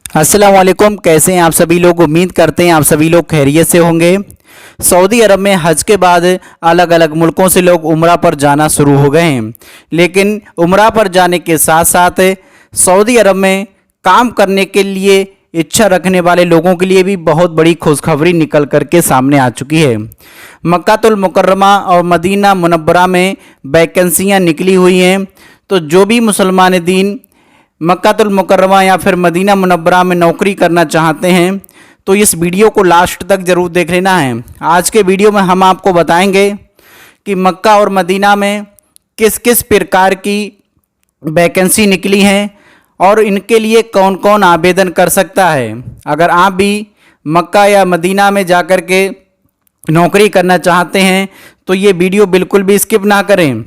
अस्सलाम वालेकुम। कैसे हैं आप सभी लोग। उम्मीद करते हैं आप सभी लोग खैरियत से होंगे। सऊदी अरब में हज के बाद अलग अलग मुल्कों से लोग उम्रा पर जाना शुरू हो गए हैं, लेकिन उम्रा पर जाने के साथ साथ सऊदी अरब में काम करने के लिए इच्छा रखने वाले लोगों के लिए भी बहुत बड़ी खुशखबरी निकल कर के सामने आ चुकी है। मक्कातुल मुकर्रमा और मदीना मुनव्वरा में वैकेंसियाँ निकली हुई हैं। तो जो भी मुसलमान दीन मक्कातुल मुकर्रमा या फिर मदीना मुनव्वरा में नौकरी करना चाहते हैं तो इस वीडियो को लास्ट तक ज़रूर देख लेना है। आज के वीडियो में हम आपको बताएंगे कि मक्का और मदीना में किस किस प्रकार की वैकेंसी निकली हैं और इनके लिए कौन कौन आवेदन कर सकता है। अगर आप भी मक्का या मदीना में जाकर के नौकरी करना चाहते हैं तो ये वीडियो बिल्कुल भी स्किप ना करें,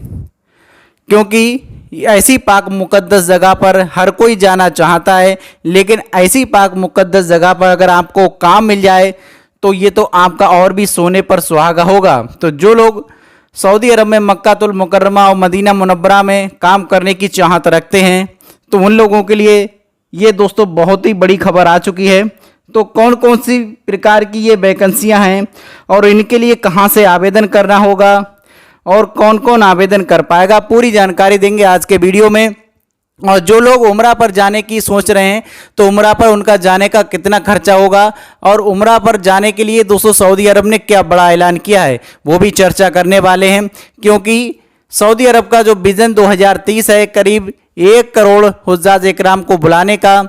क्योंकि ऐसी पाक मुकद्दस जगह पर हर कोई जाना चाहता है, लेकिन ऐसी पाक मुकद्दस जगह पर अगर आपको काम मिल जाए तो ये तो आपका और भी सोने पर सुहागा होगा। तो जो लोग सऊदी अरब में मक्कातुल मुकर्रमा और मदीना मुनव्वरा में काम करने की चाहत रखते हैं तो उन लोगों के लिए ये दोस्तों बहुत ही बड़ी खबर आ चुकी है। तो कौन कौन सी प्रकार की ये वैकेंसियाँ हैं और इनके लिए कहाँ से आवेदन करना होगा और कौन कौन आवेदन कर पाएगा, पूरी जानकारी देंगे आज के वीडियो में। और जो लोग उम्रा पर जाने की सोच रहे हैं तो उम्रा पर उनका जाने का कितना खर्चा होगा और उम्रा पर जाने के लिए दोस्तों सऊदी अरब ने क्या बड़ा ऐलान किया है वो भी चर्चा करने वाले हैं। क्योंकि सऊदी अरब का जो विज़न 2030 है करीब 1 करोड़ हुज्जाज इकराम को बुलाने का,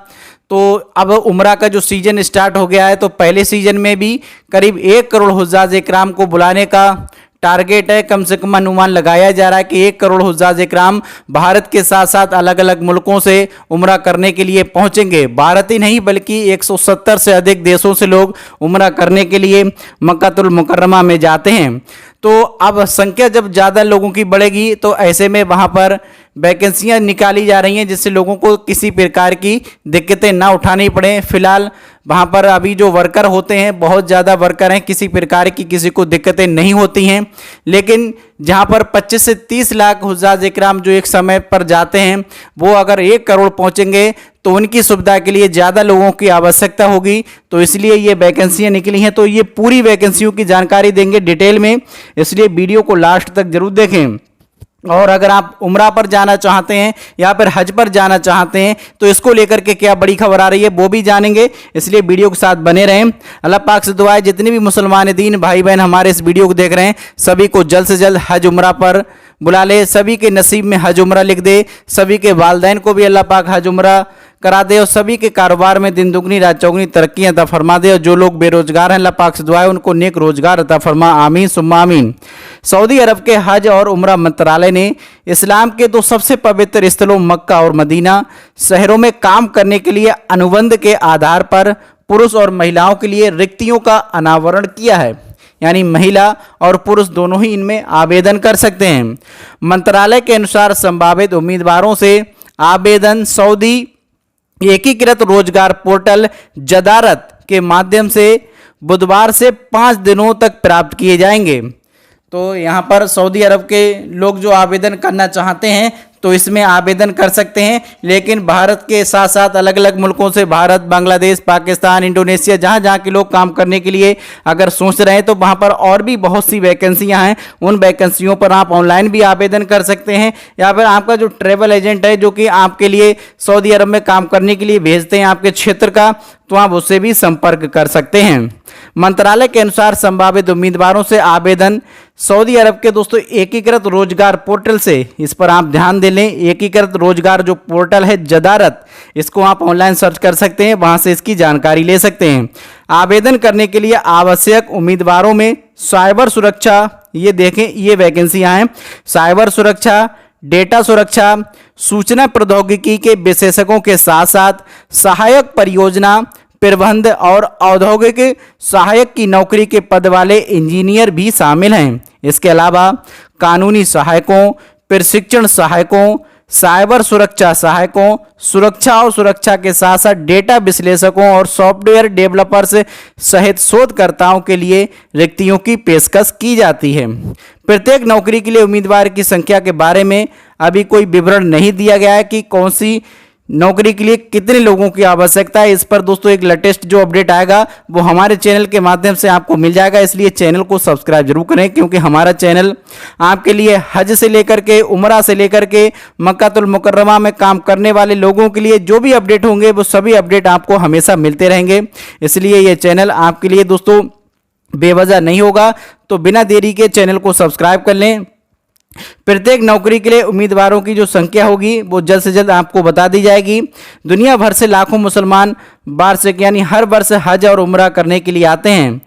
तो अब उम्रा का जो सीज़न स्टार्ट हो गया है तो पहले सीज़न में भी करीब 1 करोड़ हुज्जाज इकराम को बुलाने का टारगेट है। कम से कम अनुमान लगाया जा रहा है कि 1 करोड़ हुज्जाज इकराम भारत के साथ साथ अलग अलग मुल्कों से उम्रा करने के लिए पहुंचेंगे। भारत ही नहीं बल्कि 170 से अधिक देशों से लोग उम्रा करने के लिए मक्कातुल मुकर्रमा में जाते हैं। तो अब संख्या जब ज़्यादा लोगों की बढ़ेगी तो ऐसे में वहाँ पर वैकेंसियाँ निकाली जा रही हैं जिससे लोगों को किसी प्रकार की दिक्कतें ना उठानी पड़े। फिलहाल वहाँ पर अभी जो वर्कर होते हैं बहुत ज़्यादा वर्कर हैं, किसी प्रकार की किसी को दिक्कतें नहीं होती हैं। लेकिन जहाँ पर 25 से 30 लाख हुज्जाज इकराम जो एक समय पर जाते हैं वो अगर 1 करोड़ पहुँचेंगे तो उनकी सुविधा के लिए ज़्यादा लोगों की आवश्यकता होगी। तो इसलिए ये वैकेंसियाँ निकली हैं। तो ये पूरी वैकेंसियों की जानकारी देंगे डिटेल में, इसलिए वीडियो को लास्ट तक जरूर देखें। और अगर आप उम्रा पर जाना चाहते हैं या फिर हज पर जाना चाहते हैं तो इसको लेकर के क्या बड़ी खबर आ रही है वो भी जानेंगे, इसलिए वीडियो के साथ बने रहें। अल्लाह पाक से दुआ है जितने भी मुसलमान दीन भाई बहन हमारे इस वीडियो को देख रहे हैं सभी को जल्द से जल्द हज उम्रा पर बुला ले, सभी के नसीब में हज उम्रा लिख दे, सभी के वालदैन को भी अल्लाह पाक हज उम्रा करा दे और सभी के कारोबार में दिन दुगनी रात चौगनी तरक्की अता फरमा दे। और जो लोग बेरोजगार हैं अल्लाह पाक से दुआ है उनको नेक रोजगार अता फरमा, आमीन सुम्मा आमीन। सऊदी अरब के हज और उम्रा मंत्रालय ने इस्लाम के 2 सबसे पवित्र स्थलों मक्का और मदीना शहरों में काम करने के लिए अनुबंध के आधार पर पुरुष और महिलाओं के लिए रिक्तियों का अनावरण किया है, यानी महिला और पुरुष दोनों ही इनमें आवेदन कर सकते हैं। मंत्रालय के अनुसार संभावित उम्मीदवारों से आवेदन सऊदी एकीकृत रोजगार पोर्टल जदारत के माध्यम से बुधवार से 5 दिनों तक प्राप्त किए जाएंगे। तो यहाँ पर सऊदी अरब के लोग जो आवेदन करना चाहते हैं तो इसमें आवेदन कर सकते हैं, लेकिन भारत के साथ साथ अलग अलग मुल्कों से भारत, बांग्लादेश, पाकिस्तान, इंडोनेशिया जहाँ जहाँ के लोग काम करने के लिए अगर सोच रहे हैं तो वहाँ पर और भी बहुत सी वैकेंसियाँ हैं। उन वैकेंसियों पर आप ऑनलाइन भी आवेदन कर सकते हैं या फिर आपका जो ट्रैवल एजेंट है जो कि आपके लिए सऊदी अरब में काम करने के लिए भेजते हैं आपके क्षेत्र का, तो आप उससे भी संपर्क कर सकते हैं। मंत्रालय के अनुसार संभावित उम्मीदवारों से आवेदन सऊदी अरब के दोस्तों एकीकृत रोजगार पोर्टल से, इस पर आप ध्यान दे लें, एकीकृत रोजगार जो पोर्टल है जदारत, इसको आप ऑनलाइन सर्च कर सकते हैं, वहां से इसकी जानकारी ले सकते हैं। आवेदन करने के लिए आवश्यक उम्मीदवारों में साइबर सुरक्षा, ये देखें ये वैकेंसियां हैं, साइबर सुरक्षा, डेटा सुरक्षा, सूचना प्रौद्योगिकी के विशेषज्ञों के साथ साथ सहायक परियोजना प्रबंध और औद्योगिक सहायक की नौकरी के पद वाले इंजीनियर भी शामिल हैं। इसके अलावा कानूनी सहायकों, प्रशिक्षण सहायकों, साइबर सुरक्षा सहायकों, सुरक्षा और सुरक्षा के साथ साथ डेटा विश्लेषकों और सॉफ्टवेयर डेवलपर्स सहित शोधकर्ताओं के लिए रिक्तियों की पेशकश की जाती है। प्रत्येक नौकरी के लिए उम्मीदवार की संख्या के बारे में अभी कोई विवरण नहीं दिया गया है कि कौन सी नौकरी के लिए कितने लोगों की आवश्यकता है, इस पर दोस्तों एक लेटेस्ट जो अपडेट आएगा वो हमारे चैनल के माध्यम से आपको मिल जाएगा। इसलिए चैनल को सब्सक्राइब जरूर करें, क्योंकि हमारा चैनल आपके लिए हज से लेकर के उमरा से लेकर के मक्कातुल मुकर्रमा में काम करने वाले लोगों के लिए जो भी अपडेट होंगे वो सभी अपडेट आपको हमेशा मिलते रहेंगे। इसलिए ये चैनल आपके लिए दोस्तों बेवजह नहीं होगा। तो बिना देरी के चैनल को सब्सक्राइब कर लें। प्रत्येक नौकरी के लिए उम्मीदवारों की जो संख्या होगी वो जल्द से जल्द आपको बता दी जाएगी। दुनिया भर से लाखों मुसलमान वार्षिक यानी हर वर्ष हज और उम्रा करने के लिए आते हैं।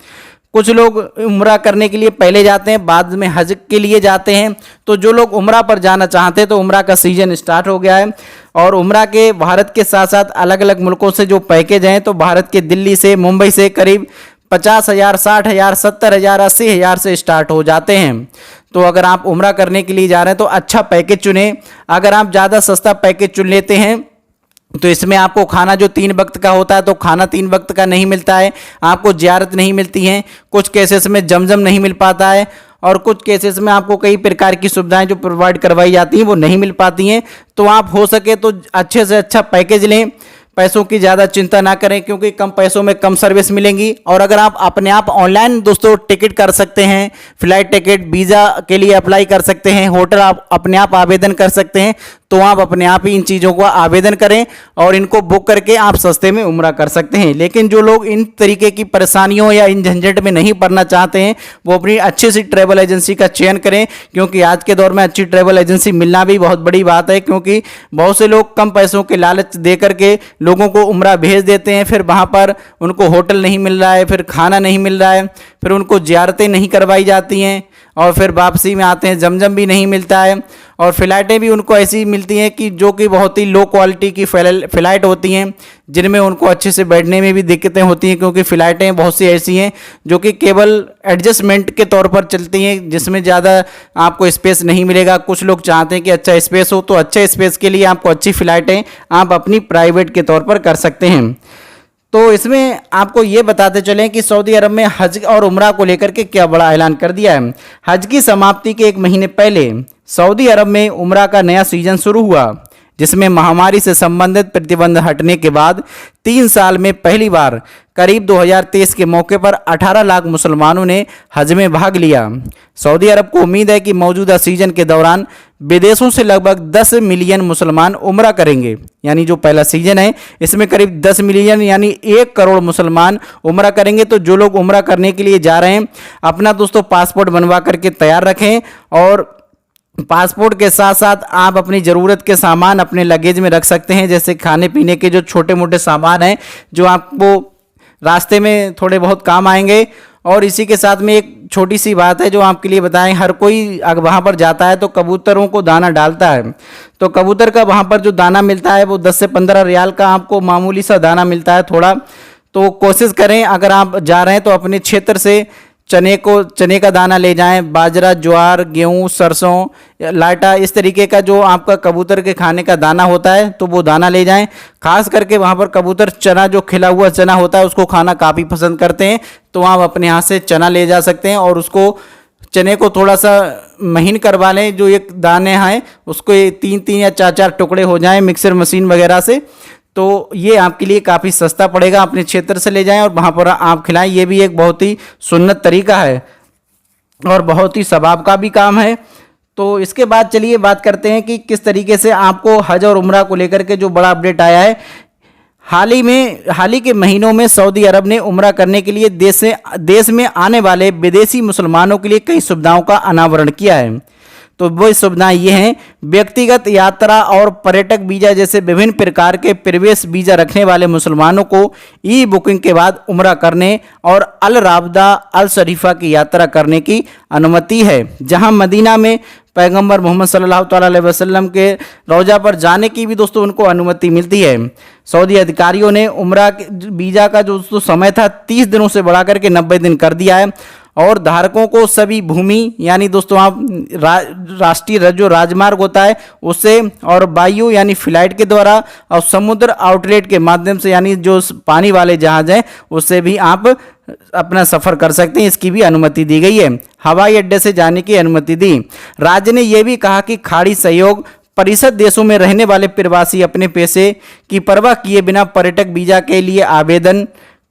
कुछ लोग उम्रा करने के लिए पहले जाते हैं, बाद में हज के लिए जाते हैं। तो जो लोग उम्रा पर जाना चाहते हैं तो उम्रा का सीजन स्टार्ट हो गया है। और उम्रा के भारत के साथ साथ अलग अलग मुल्कों से जो पैकेज हैं, तो भारत के दिल्ली से मुंबई से करीब 50,000, 60,000, 70,000, 80,000 से स्टार्ट हो जाते हैं। तो अगर आप उम्रा करने के लिए जा रहे हैं तो अच्छा पैकेज चुनें। अगर आप ज़्यादा सस्ता पैकेज चुन लेते हैं तो इसमें आपको खाना जो 3 वक्त का होता है तो खाना 3 वक्त का नहीं मिलता है, आपको ज़ियारत नहीं मिलती है, कुछ केसेस में जमजम नहीं मिल पाता है, और कुछ केसेस में आपको कई प्रकार की सुविधाएं जो प्रोवाइड करवाई जाती हैं वो नहीं मिल पाती हैं। तो आप हो सके तो अच्छे से अच्छा पैकेज लें, पैसों की ज़्यादा चिंता ना करें, क्योंकि कम पैसों में कम सर्विस मिलेंगी। और अगर आप अपने आप ऑनलाइन दोस्तों टिकट कर सकते हैं, फ्लाइट टिकट, वीज़ा के लिए अप्लाई कर सकते हैं, होटल आप अपने आप आवेदन कर सकते हैं, तो आप अपने आप ही इन चीज़ों को आवेदन करें और इनको बुक करके आप सस्ते में उम्रा कर सकते हैं। लेकिन जो लोग इन तरीके की परेशानियों या इन झंझट में नहीं पड़ना चाहते हैं वो अपनी अच्छी सी ट्रैवल एजेंसी का चयन करें, क्योंकि आज के दौर में अच्छी ट्रैवल एजेंसी मिलना भी बहुत बड़ी बात है। क्योंकि बहुत से लोग कम पैसों के लालच दे करके लोगों को उम्रा भेज देते हैं, फिर वहाँ पर उनको होटल नहीं मिल रहा है, फिर खाना नहीं मिल रहा है, फिर उनको ज़ियारतें नहीं करवाई जाती हैं, और फिर वापसी में आते हैं जमजम भी नहीं मिलता है, और फ़्लाइटें भी उनको ऐसी मिलती हैं कि जो कि बहुत ही लो क्वालिटी की फ़्लाइट होती हैं, जिनमें उनको अच्छे से बैठने में भी दिक्कतें होती हैं, क्योंकि फ़्लाइटें बहुत सी ऐसी हैं जो कि केवल एडजस्टमेंट के तौर पर चलती हैं, जिसमें ज़्यादा आपको स्पेस नहीं मिलेगा। कुछ लोग चाहते हैं कि अच्छा स्पेस हो, तो अच्छे स्पेस के लिए आपको अच्छी फ़्लाइटें आप अपनी प्राइवेट के तौर पर कर सकते हैं। तो इसमें आपको ये बताते चलें कि सऊदी अरब में हज और उम्रा को लेकर के क्या बड़ा ऐलान कर दिया है। हज की समाप्ति के 1 महीने पहले सऊदी अरब में उम्रा का नया सीजन शुरू हुआ, जिसमें महामारी से संबंधित प्रतिबंध हटने के बाद 3 साल में पहली बार करीब 2023 के मौके पर 18 लाख मुसलमानों ने हज में भाग लिया। सऊदी अरब को उम्मीद है कि मौजूदा सीजन के दौरान विदेशों से लगभग 10 मिलियन मुसलमान उम्रा करेंगे। यानी जो पहला सीजन है इसमें करीब 10 मिलियन यानी 1 करोड़ मुसलमान उम्रा करेंगे। तो जो लोग उम्रा करने के लिए जा रहे हैं अपना दोस्तों पासपोर्ट बनवा करके तैयार रखें, और पासपोर्ट के साथ साथ आप अपनी ज़रूरत के सामान अपने लगेज में रख सकते हैं, जैसे खाने पीने के जो छोटे मोटे सामान हैं जो आपको रास्ते में थोड़े बहुत काम आएंगे। और इसी के साथ में एक छोटी सी बात है जो आपके लिए बताएं, हर कोई अगर वहाँ पर जाता है तो कबूतरों को दाना डालता है, तो कबूतर का वहाँ पर जो दाना मिलता है वो 10 से 15 रियाल का आपको मामूली सा दाना मिलता है थोड़ा। तो कोशिश करें अगर आप जा रहे हैं तो अपने क्षेत्र से चने का दाना ले जाएं, बाजरा, ज्वार, गेहूं, सरसों, लाटा, इस तरीके का जो आपका कबूतर के खाने का दाना होता है तो वो दाना ले जाएं। खास करके वहाँ पर कबूतर चना, जो खिला हुआ चना होता है, उसको खाना काफ़ी पसंद करते हैं, तो आप अपने यहाँ से चना ले जा सकते हैं और उसको चने को थोड़ा सा महीन करवा लें। जो एक दाने हैं उसको 3-3 या 4-4 टुकड़े हो जाएं मिक्सर मशीन वगैरह से, तो ये आपके लिए काफ़ी सस्ता पड़ेगा। अपने क्षेत्र से ले जाएं और वहाँ पर आप खिलाएं। ये भी एक बहुत ही सुन्नत तरीका है और बहुत ही सवाब का भी काम है। तो इसके बाद चलिए बात करते हैं कि किस तरीके से आपको हज और उम्रा को लेकर के जो बड़ा अपडेट आया है। हाल ही के महीनों में सऊदी अरब ने उम्रा करने के लिए देश में आने वाले विदेशी मुसलमानों के लिए कई सुविधाओं का अनावरण किया है। तो वो सुविधाएं ये हैं, व्यक्तिगत यात्रा और पर्यटक वीज़ा जैसे विभिन्न प्रकार के प्रवेश वीज़ा रखने वाले मुसलमानों को ई बुकिंग के बाद उम्रा करने और अल राबदा अल शरीफा की यात्रा करने की अनुमति है, जहां मदीना में पैगंबर मोहम्मद सल्लल्लाहु अलैहि वसल्लम के रौजा पर जाने की भी दोस्तों उनको अनुमति मिलती है। सऊदी अधिकारियों ने उम्रा वीज़ा का जो समय था 30 दिनों से बढ़ा करके 90 दिन कर दिया है, और धारकों को सभी भूमि यानी दोस्तों आप राष्ट्रीय जो राजमार्ग होता है उससे, और वायु यानी फ्लाइट के द्वारा, और समुद्र आउटलेट के माध्यम से यानी जो पानी वाले जहाज हैं उससे भी आप अपना सफ़र कर सकते हैं। इसकी भी अनुमति दी गई है। हवाई अड्डे से जाने की अनुमति दी। राज्य ने यह भी कहा कि खाड़ी सहयोग प्रतिशत देशों में रहने वाले प्रवासी अपने पैसे की परवाह किए बिना पर्यटक वीजा के लिए आवेदन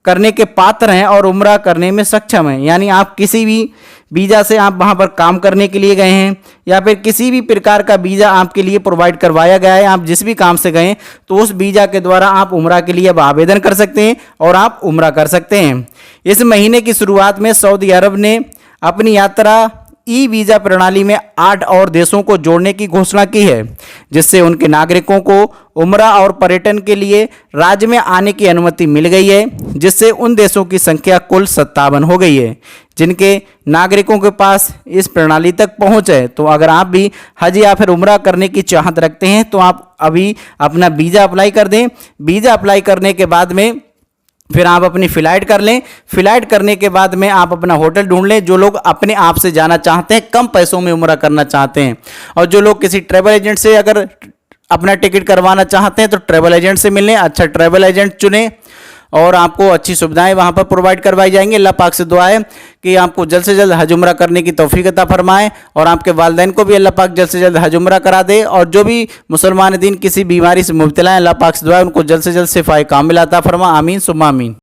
करने के पात्र हैं और उम्रा करने में सक्षम हैं। यानी आप किसी भी वीज़ा से आप वहाँ पर काम करने के लिए गए हैं या फिर किसी भी प्रकार का वीज़ा आपके लिए प्रोवाइड करवाया गया है, आप जिस भी काम से गए तो उस वीज़ा के द्वारा आप उम्रा के लिए अब आवेदन कर सकते हैं और आप उम्रा कर सकते हैं। इस महीने की शुरुआत में सऊदी अरब ने अपनी यात्रा ई वीज़ा प्रणाली में 8 और देशों को जोड़ने की घोषणा की है, जिससे उनके नागरिकों को उम्रा और पर्यटन के लिए राज्य में आने की अनुमति मिल गई है, जिससे उन देशों की संख्या कुल 57 हो गई है जिनके नागरिकों के पास इस प्रणाली तक पहुंच है। तो अगर आप भी हज या फिर उम्रा करने की चाहत रखते हैं तो आप अभी अपना वीज़ा अप्लाई कर दें। वीज़ा अप्लाई करने के बाद में फिर आप अपनी फ़्लाइट कर लें। फ़्लाइट करने के बाद में आप अपना होटल ढूंढ लें। जो लोग अपने आप से जाना चाहते हैं, कम पैसों में उम्रा करना चाहते हैं, और जो लोग किसी ट्रैवल एजेंट से अगर अपना टिकट करवाना चाहते हैं तो ट्रैवल एजेंट से मिलें। अच्छा ट्रैवल एजेंट चुनें और आपको अच्छी सुविधाएं वहां पर प्रोवाइड करवाई जाएंगी। अल्लाह पाक से दुआ है कि आपको जल्द से जल्द हज उम्रा करने की तौफीक अता फरमाए और आपके वालिदैन को भी अल्लाह पाक जल्द से जल्द हज उम्रा करा दे। और जो भी मुसलमान दीन किसी बीमारी से मुब्तला है, अल्लाह पाक से दुआ है उनको जल्द से जल्द शिफाए कामिल अता फरमा। आमीन सुम्मा आमीन।